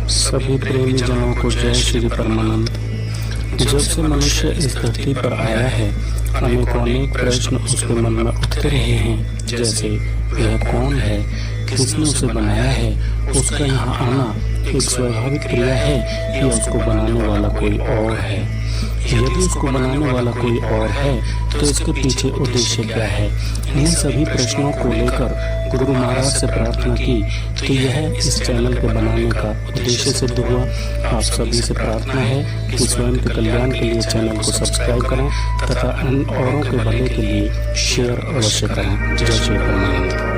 सभी प्रेमी जनों को जय श्री परमानंद। जब से मनुष्य इस धरती पर आया है, अनेक प्रश्न उसके मन में उठते रहे हैं, जैसे वह कौन है, किसने उसे बनाया है, उसका यहाँ आना एक स्वाभाविक क्रिया है या उसको बनाने वाला कोई और है। यदि उसको बनाने वाला कोई और है तो इसके पीछे उद्देश्य क्या है। इन सभी प्रश्नों को लेकर गुरु महाराज से प्रार्थना की तो यह इस चैनल के बनाने का उद्देश्य सिद्ध हुआ। आप सभी से प्रार्थना है कि स्वयं के कल्याण के लिए चैनल को सब्सक्राइब करें तथा अन्य औरों के भले के लिए शेयर अवश्य करें। जय श्री परमानंद।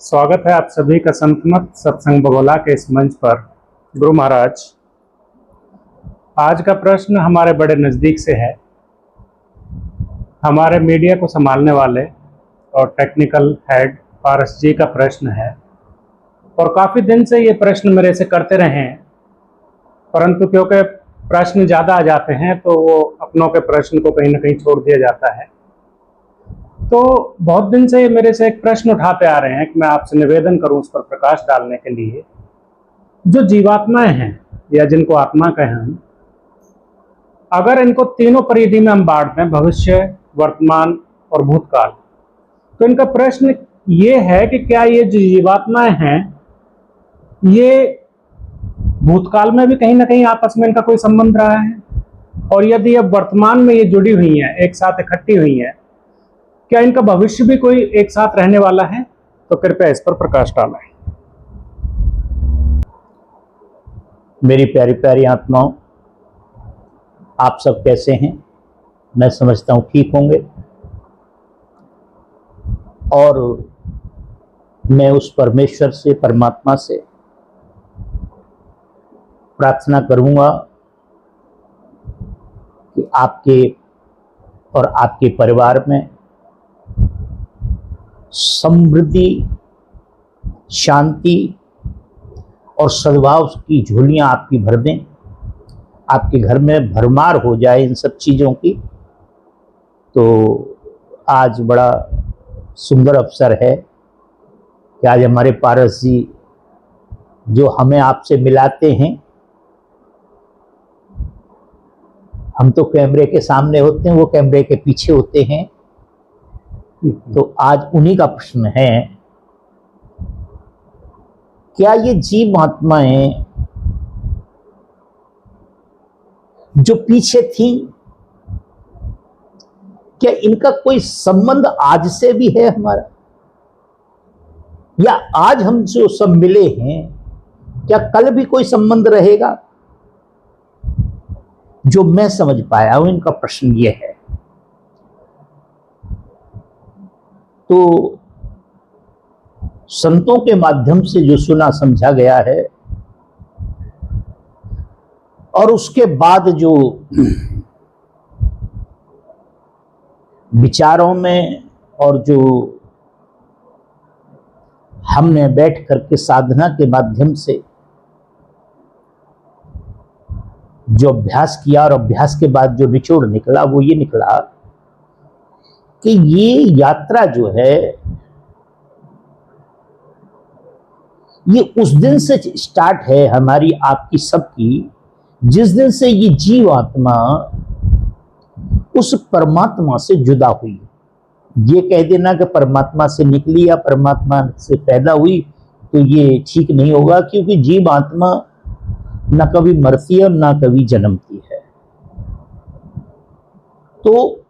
स्वागत है आप सभी का संतमत सत्संग बगोला के इस मंच पर। गुरु महाराज, आज का प्रश्न हमारे बड़े नज़दीक से है। हमारे मीडिया को संभालने वाले और टेक्निकल हेड पारस जी का प्रश्न है और काफ़ी दिन से ये प्रश्न मेरे से करते रहे हैं, परंतु क्योंकि प्रश्न ज़्यादा आ जाते हैं तो वो अपनों के प्रश्न को कहीं ना कहीं छोड़ दिया जाता है। तो बहुत दिन से मेरे से एक प्रश्न उठाते आ रहे हैं कि मैं आपसे निवेदन करूं उस पर प्रकाश डालने के लिए। जो जीवात्माएं हैं या जिनको आत्मा कहें हम, अगर इनको तीनों परिधि में हम बांट दें, भविष्य, वर्तमान और भूतकाल, तो इनका प्रश्न ये है कि क्या ये जो जीवात्माएं हैं ये भूतकाल में भी कहीं ना कहीं आपस में इनका कोई संबंध रहा है, और यदि अब वर्तमान में ये जुड़ी हुई हैं, एक साथ इकट्ठी हुई हैं, क्या इनका भविष्य भी कोई एक साथ रहने वाला है? तो कृपया इस पर प्रकाश डालें। मेरी प्यारी प्यारी आत्माओं, आप सब कैसे हैं? मैं समझता हूँ ठीक होंगे। और मैं उस परमेश्वर से, परमात्मा से प्रार्थना करूँगा कि आपके और आपके परिवार में समृद्धि, शांति और सद्भाव की झोलियां आपकी भर दें। आपके घर में भरमार हो जाए इन सब चीज़ों की। तो आज बड़ा सुंदर अवसर है कि आज हमारे पारस जी जो हमें आपसे मिलाते हैं, हम तो कैमरे के सामने होते हैं, वो कैमरे के पीछे होते हैं। तो आज उन्हीं का प्रश्न है, क्या ये जीव आत्माएं जो पीछे थी, क्या इनका कोई संबंध आज से भी है हमारा, या आज हम जो सब मिले हैं क्या कल भी कोई संबंध रहेगा? जो मैं समझ पाया हूं इनका प्रश्न ये है। तो संतों के माध्यम से जो सुना समझा गया है और उसके बाद जो विचारों में और जो हमने बैठ करके साधना के माध्यम से जो अभ्यास किया और अभ्यास के बाद जो निचोड़ निकला वो ये निकला कि ये यात्रा जो है ये उस दिन से स्टार्ट है हमारी, आपकी सबकी, जिस दिन से ये जीव आत्मा उस परमात्मा से जुदा हुई। ये कह देना कि परमात्मा से निकली या परमात्मा से पैदा हुई तो ये ठीक नहीं होगा, क्योंकि जीव आत्मा न कभी मरती है और न कभी जन्मती है। तो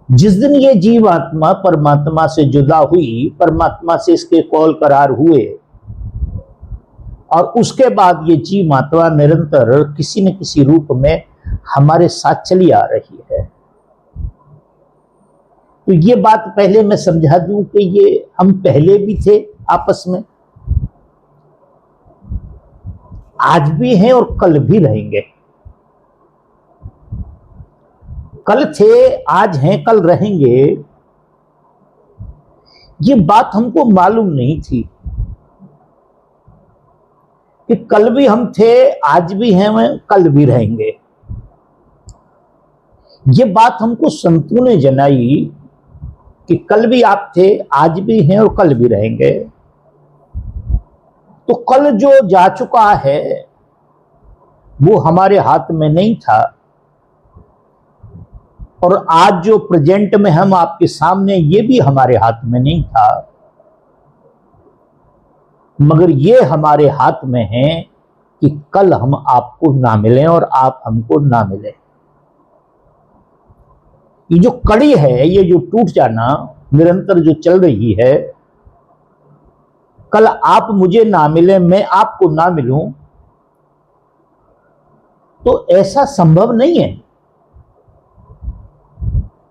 जिस दिन ये जीव आत्मा परमात्मा से जुदा हुई, परमात्मा से इसके कौल करार हुए, और उसके बाद ये जीव आत्मा निरंतर किसी न किसी रूप में हमारे साथ चली आ रही है। तो ये बात पहले मैं समझा दूं कि ये हम पहले भी थे आपस में, आज भी हैं और कल भी रहेंगे। कल थे, आज हैं, कल रहेंगे। ये बात हमको मालूम नहीं थी कि कल भी हम थे, आज भी हैं, कल भी रहेंगे। ये बात हमको संतों ने जनाई कि कल भी आप थे, आज भी हैं और कल भी रहेंगे। तो कल जो जा चुका है वो हमारे हाथ में नहीं था, और आज जो प्रेजेंट में हम आपके सामने, ये भी हमारे हाथ में नहीं था, मगर ये हमारे हाथ में है कि कल हम आपको ना मिलें और आप हमको ना मिलें। ये जो कड़ी है, ये जो टूट जाना निरंतर जो चल रही है, कल आप मुझे ना मिले, मैं आपको ना मिलूं, तो ऐसा संभव नहीं है।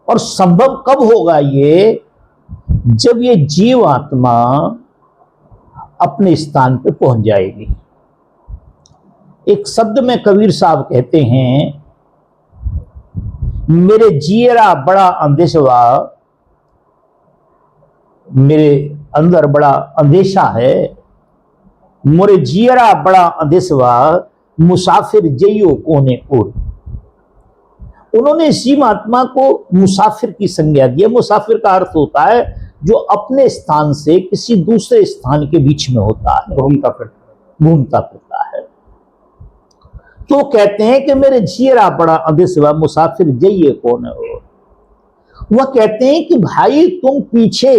और संभव कब होगा ये? जब ये जीव आत्मा अपने स्थान पे पहुंच जाएगी। एक शब्द में कबीर साहब कहते हैं, मेरे जियरा बड़ा अंदेशवा, मेरे अंदर बड़ा अंदेशा है, मोरे जियरा बड़ा अंदेशवा, मुसाफिर जइयो कोने और। उन्होंने इसी आत्मा को मुसाफिर की संज्ञा दी है। मुसाफिर का अर्थ होता है जो अपने स्थान से किसी दूसरे स्थान के बीच में होता है, घूमता फिरता है। तो कहते हैं कि मेरे जियरा बड़ा अंदेशवा, मुसाफिर जइए कौन है। वह कहते हैं कि भाई तुम पीछे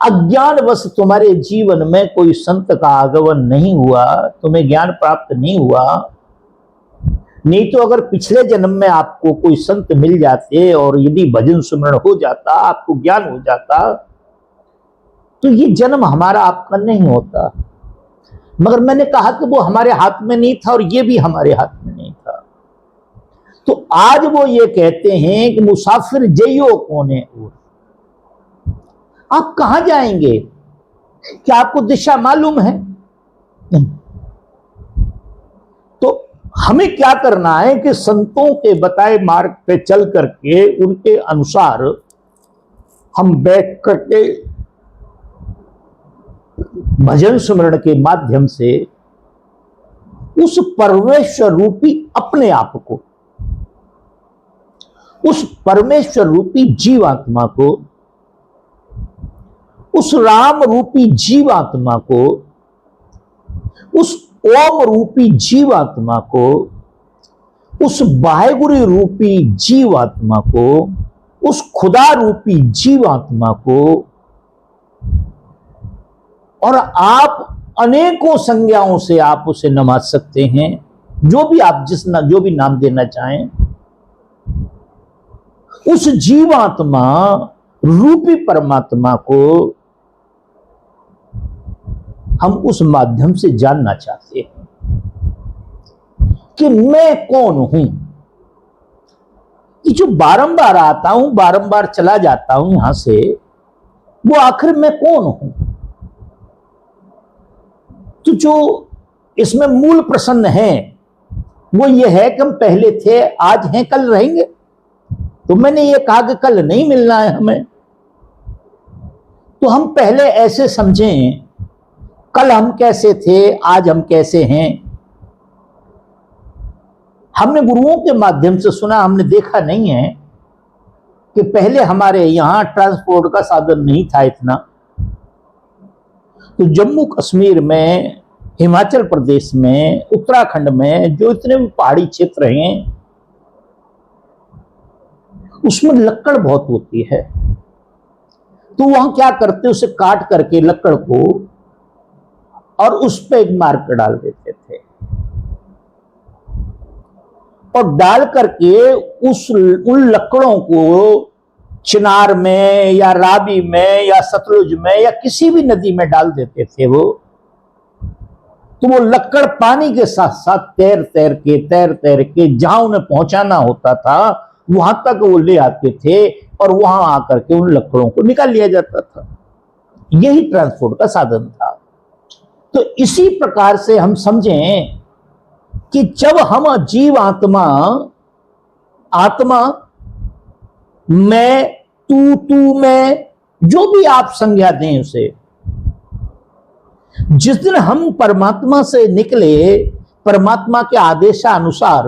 अज्ञानवश तुम्हारे जीवन में कोई संत का आगमन नहीं हुआ, तुम्हें ज्ञान प्राप्त नहीं हुआ। नहीं तो अगर पिछले जन्म में आपको कोई संत मिल जाते और यदि भजन सुमरण हो जाता, आपको ज्ञान हो जाता, तो ये जन्म हमारा आपका नहीं होता। मगर मैंने कहा कि वो हमारे हाथ में नहीं था और ये भी हमारे हाथ में नहीं था। तो आज वो ये कहते हैं कि मुसाफिर जइयो कोने और। आप कहां जाएंगे? क्या आपको दिशा मालूम है? तो हमें क्या करना है कि संतों के बताए मार्ग पे चल करके उनके अनुसार हम बैठ करके भजन सुमरण के माध्यम से उस परमेश्वर रूपी अपने आप को, उस परमेश्वर रूपी जीवात्मा को, उस राम रूपी जीवात्मा को, उस ओम रूपी जीवात्मा को, उस वाहेगुरु रूपी जीवात्मा को, उस खुदा रूपी जीवात्मा को, और आप अनेकों संज्ञाओं से आप उसे नमाज सकते हैं, जो भी आप जो भी नाम देना चाहें। उस जीवात्मा रूपी परमात्मा को हम उस माध्यम से जानना चाहते हैं कि मैं कौन हूं। कि जो बारंबार आता हूं, बारंबार चला जाता हूं यहां से, वो आखिर मैं कौन हूं। तो जो इसमें मूल प्रश्न है वो ये है कि हम पहले थे, आज हैं, कल रहेंगे। तो मैंने ये कहा कि कल नहीं मिलना है हमें, तो हम पहले ऐसे समझें, कल हम कैसे थे, आज हम कैसे हैं। हमने गुरुओं के माध्यम से सुना, हमने देखा नहीं है कि पहले हमारे यहां ट्रांसपोर्ट का साधन नहीं था इतना। तो जम्मू कश्मीर में, हिमाचल प्रदेश में, उत्तराखंड में जो इतने भी पहाड़ी क्षेत्र हैं, उसमें लकड़ बहुत होती है। तो वहां क्या करते, उसे काट करके लकड़ को और उस पर एक मार्कर डाल देते थे, और डाल करके उन लकड़ों को चिनार में या रावी में या सतलुज में या किसी भी नदी में डाल देते थे वो। तो वो लकड़ पानी के साथ साथ तैर तैर के जहां उन्हें पहुंचाना होता था वहां तक वो ले आते थे, और वहां आकर के उन लकड़ों को निकाल लिया जाता था। यही ट्रांसपोर्ट का साधन था। तो इसी प्रकार से हम समझें कि जब हम जीव आत्मा, आत्मा मैं, तू मैं, जो भी आप संज्ञा दें उसे, जिस दिन हम परमात्मा से निकले, परमात्मा के आदेशानुसार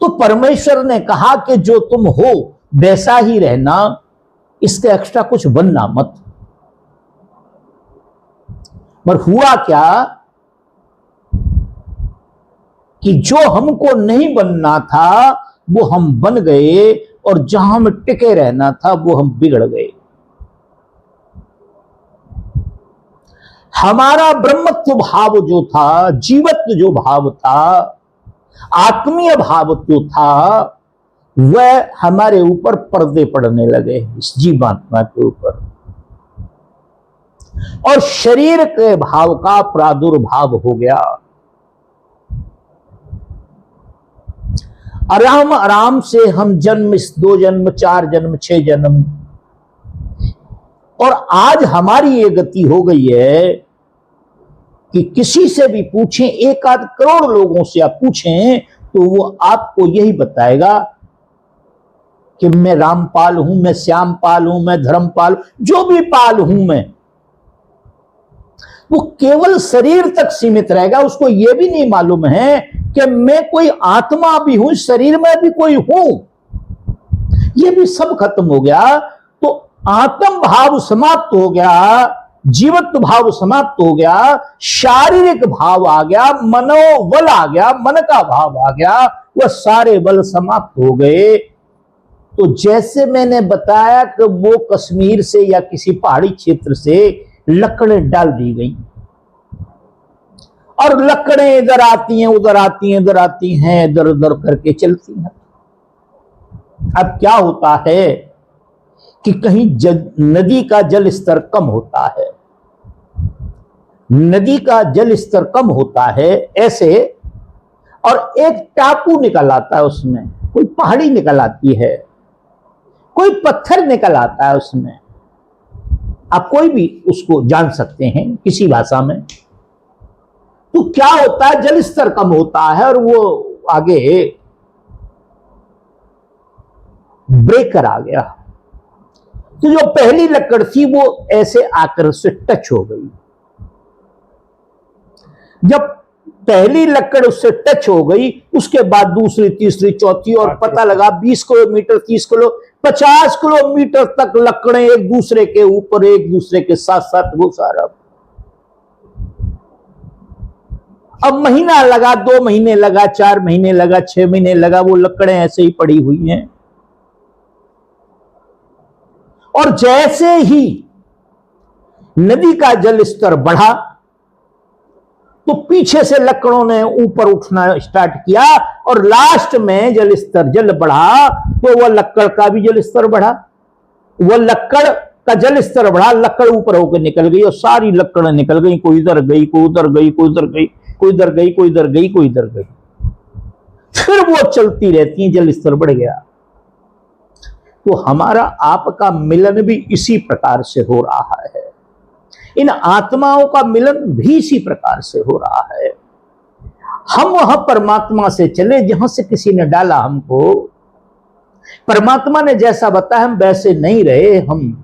तो परमेश्वर ने कहा कि जो तुम हो वैसा ही रहना, इसके एक्स्ट्रा कुछ बनना मत। पर हुआ क्या कि जो हमको नहीं बनना था वो हम बन गए, और जहां हमें टिके रहना था वो हम बिगड़ गए। हमारा ब्रह्मत्व भाव जो था, जीवत्व जो भाव था, आत्मीय भाव जो था, वह हमारे ऊपर पर्दे पड़ने लगे, इस जीवात्मा के ऊपर, और शरीर के भाव का प्रादुर्भाव हो गया। आराम आराम से हम जन्म, 2 जन्म, 4 जन्म, 6 जन्म, और आज हमारी ये गति हो गई है कि किसी से भी पूछें, 1-8 करोड़ लोगों से आप पूछें तो वो आपको यही बताएगा कि मैं रामपाल हूं, मैं श्यामपाल हूं, मैं धर्मपाल, जो भी पाल हूं मैं। वो केवल शरीर तक सीमित रहेगा, उसको यह भी नहीं मालूम है कि मैं कोई आत्मा भी हूं, शरीर में भी कोई हूं। यह भी सब खत्म हो गया, तो आत्म भाव समाप्त हो गया, जीवत्व भाव समाप्त हो गया, शारीरिक भाव आ गया, मनोबल आ गया, मन का भाव आ गया, वह सारे बल समाप्त हो गए। तो जैसे मैंने बताया कि वो कश्मीर से या किसी पहाड़ी क्षेत्र से लकड़ें डाल दी गई, और लकड़ें इधर आती हैं, उधर आती हैं, इधर आती हैं, इधर उधर करके चलती हैं। अब क्या होता है कि कहीं नदी का जल स्तर कम होता है, नदी का जल स्तर कम होता है ऐसे, और एक टापू निकल आता है, उसमें कोई पहाड़ी निकल आती है, कोई पत्थर निकल आता है उसमें, आप कोई भी उसको जान सकते हैं किसी भाषा में। तो क्या होता है, जल स्तर कम होता है और वो आगे ब्रेकर आ गया। तो जो पहली लकड़ थी वो ऐसे आकर से टच हो गई। जब पहली लकड़ उससे टच हो गई, उसके बाद दूसरी, तीसरी, चौथी, और पता लगा 20 किलोमीटर, 30 किलो, 50 किलोमीटर तक लकड़ें एक दूसरे के ऊपर, एक दूसरे के साथ साथ वो सारा। अब महीना लगा, 2 महीने लगा, 4 महीने लगा, 6 महीने लगा, वो लकड़ें ऐसे ही पड़ी हुई हैं। और जैसे ही नदी का जल स्तर बढ़ा तो पीछे से लकड़ों ने ऊपर उठना स्टार्ट किया, और लास्ट में जल बढ़ा तो वह लकड़ का भी जल स्तर बढ़ा, वह लकड़ का जल स्तर बढ़ा, लकड़ ऊपर होकर निकल गई, और सारी लकड़ें निकल गई, कोई इधर गई, कोई उधर गई, कोई उधर गई, कोई इधर गई, कोई इधर गई, कोई इधर गई, फिर वो चलती रहती है, जल स्तर बढ़ गया। तो हमारा आपका मिलन भी इसी प्रकार से हो रहा है, इन आत्माओं का मिलन भी इसी प्रकार से हो रहा है। हम वह परमात्मा से चले जहां से किसी ने डाला हमको। परमात्मा ने जैसा बताया हम वैसे नहीं रहे, हम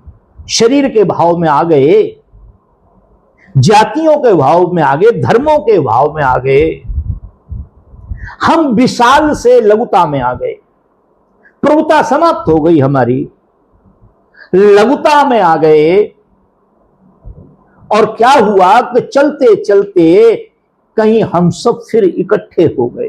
शरीर के भाव में आ गए, जातियों के भाव में आ गए, धर्मों के भाव में आ गए, हम विशाल से लघुता में आ गए, प्रभुता समाप्त हो गई हमारी, लघुता में आ गए। और क्या हुआ कि चलते चलते कहीं हम सब फिर इकट्ठे हो गए।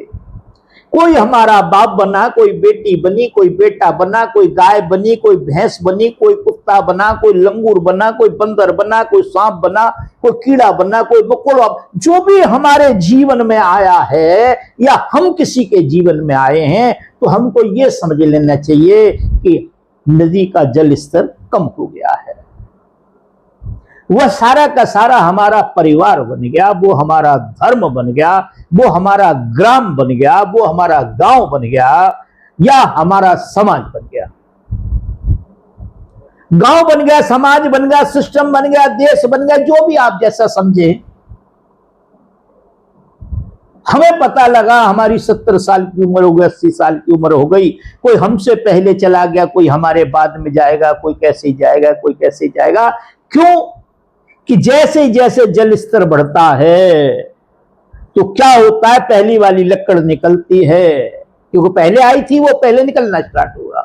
कोई हमारा बाप बना, कोई बेटी बनी, कोई बेटा बना, कोई गाय बनी, कोई भैंस बनी, कोई कुत्ता बना, कोई लंगूर बना, कोई बंदर बना, कोई सांप बना, कोई कीड़ा बना, कोई मकोड़ा, जो भी हमारे जीवन में आया है या हम किसी के जीवन में आए हैं, तो हमको ये समझ लेना चाहिए कि नदी का जल स्तर कम हो गया है। वह सारा का सारा हमारा परिवार बन गया, वो हमारा धर्म बन गया, वो हमारा ग्राम बन गया, वो हमारा गांव बन गया, या हमारा समाज बन गया। गांव बन गया, समाज बन गया, सिस्टम बन गया, देश बन गया, जो भी आप जैसा समझे। हमें पता लगा हमारी 70 साल की उम्र हो गई, 80 साल की उम्र हो गई, कोई हमसे पहले चला गया, कोई हमारे बाद में जाएगा, कोई कैसे जाएगा, कोई कैसे जाएगा। क्यों कि जैसे जैसे जल स्तर बढ़ता है तो क्या होता है, पहली वाली लकड़ निकलती है क्योंकि पहले आई थी वो पहले निकलना स्टार्ट होगा।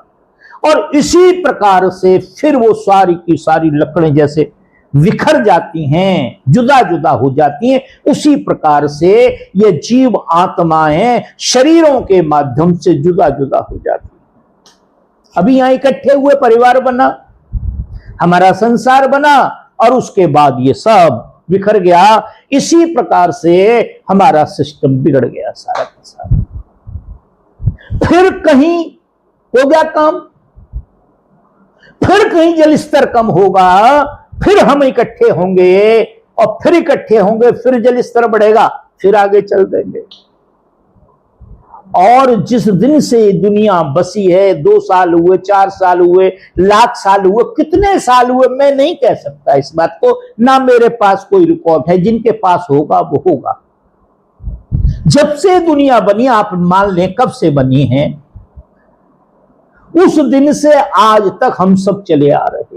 और इसी प्रकार से फिर वो सारी की सारी लकड़ें जैसे विखर जाती हैं, जुदा जुदा हो जाती हैं, उसी प्रकार से ये जीव आत्माएं शरीरों के माध्यम से जुदा जुदा हो जाती हैं। अभी यहां इकट्ठे हुए परिवार बना, हमारा संसार बना, और उसके बाद ये सब बिखर गया। इसी प्रकार से हमारा सिस्टम बिगड़ गया सारा का सारा। फिर कहीं हो गया काम, फिर कहीं जल स्तर कम होगा, फिर हम इकट्ठे होंगे, और फिर इकट्ठे होंगे, फिर जल स्तर बढ़ेगा, फिर आगे चल देंगे। और जिस दिन से दुनिया बसी है, 2 साल हुए, 4 साल हुए, लाख साल हुए, कितने साल हुए मैं नहीं कह सकता इस बात को, ना मेरे पास कोई रिकॉर्ड है। जिनके पास होगा वो होगा। जब से दुनिया बनी, आप मान लें कब से बनी है, उस दिन से आज तक हम सब चले आ रहे हैं।